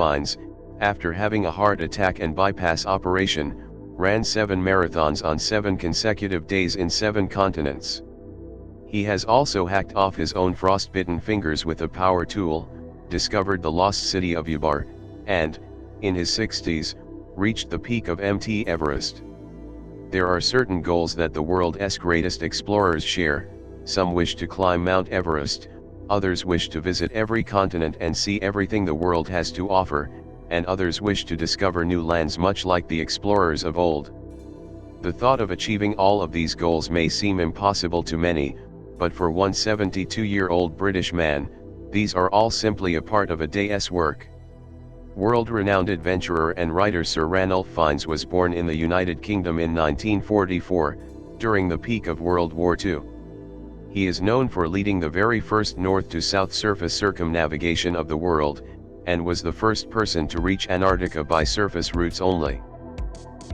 Fiennes, after having a heart attack and bypass operation, ran 7 marathons on 7 consecutive days in 7 continents. He has also hacked off his own frostbitten fingers with a power tool, discovered the lost city of Yabar, and, in his 60s, reached the peak of Mt. Everest. There are certain goals that the world's greatest explorers share. Some wish to climb Mount Everest, others wish to visit every continent and see everything the world has to offer, and others wish to discover new lands much like the explorers of old. The thought of achieving all of these goals may seem impossible to many, but for one 72-year-old British man, these are all simply a part of a day's work. World-renowned adventurer and writer Sir Ranulph Fiennes was born in the United Kingdom in 1944, during the peak of World War II. He is known for leading the very first north-to-south surface circumnavigation of the world, and was the first person to reach Antarctica by surface routes only.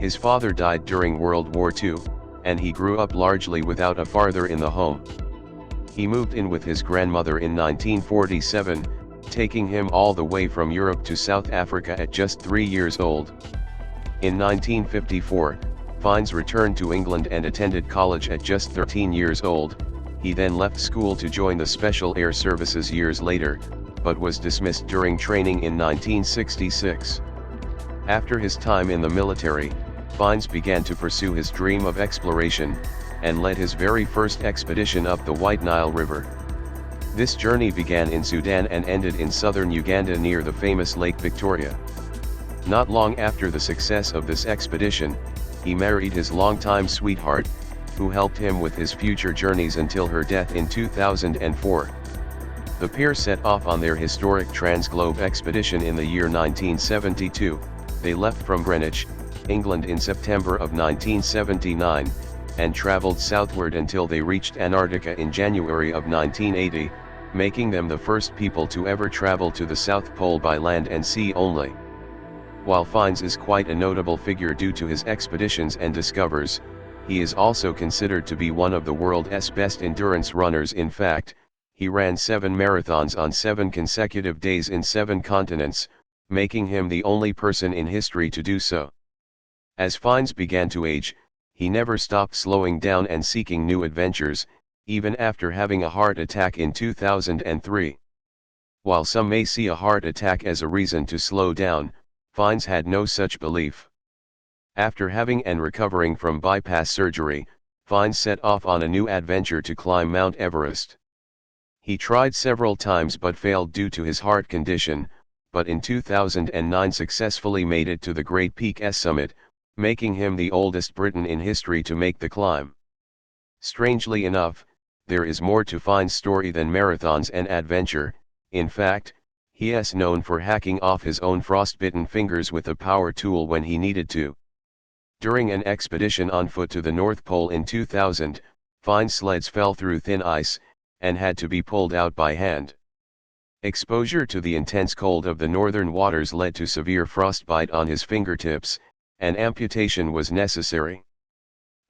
His father died during World War II, and he grew up largely without a father in the home. He moved in with his grandmother in 1947, taking him all the way from Europe to South Africa at just 3 years old. In 1954, Fiennes returned to England and attended college at just 13 years old. He then left school to join the Special Air Services years later, but was dismissed during training in 1966. After his time in the military, Fiennes began to pursue his dream of exploration, and led his very first expedition up the White Nile River. This journey began in Sudan and ended in southern Uganda near the famous Lake Victoria. Not long after the success of this expedition, he married his longtime sweetheart, who helped him with his future journeys until her death in 2004. The pair set off on their historic Transglobe expedition in the year 1972. They left from Greenwich, England in September of 1979, and traveled southward until they reached Antarctica in January of 1980, making them the first people to ever travel to the South Pole by land and sea only. While Fiennes is quite a notable figure due to his expeditions and discoveries, he is also considered to be one of the world's best endurance runners. In fact, he ran 7 marathons on 7 consecutive days in 7 continents, making him the only person in history to do so. As Fiennes began to age, he never stopped slowing down and seeking new adventures, even after having a heart attack in 2003. While some may see a heart attack as a reason to slow down, Fiennes had no such belief. After having and recovering from bypass surgery, Fiennes set off on a new adventure to climb Mount Everest. He tried several times but failed due to his heart condition, but in 2009 successfully made it to the Great Peak's summit, making him the oldest Briton in history to make the climb. Strangely enough, there is more to Fiennes' story than marathons and adventure. In fact, he is known for hacking off his own frostbitten fingers with a power tool when he needed to. During an expedition on foot to the North Pole in 2000, Fiennes' sleds fell through thin ice, and had to be pulled out by hand. Exposure to the intense cold of the northern waters led to severe frostbite on his fingertips, and amputation was necessary.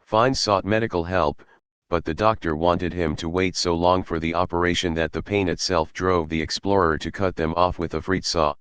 Fiennes sought medical help, but the doctor wanted him to wait so long for the operation that the pain itself drove the explorer to cut them off with a frit saw.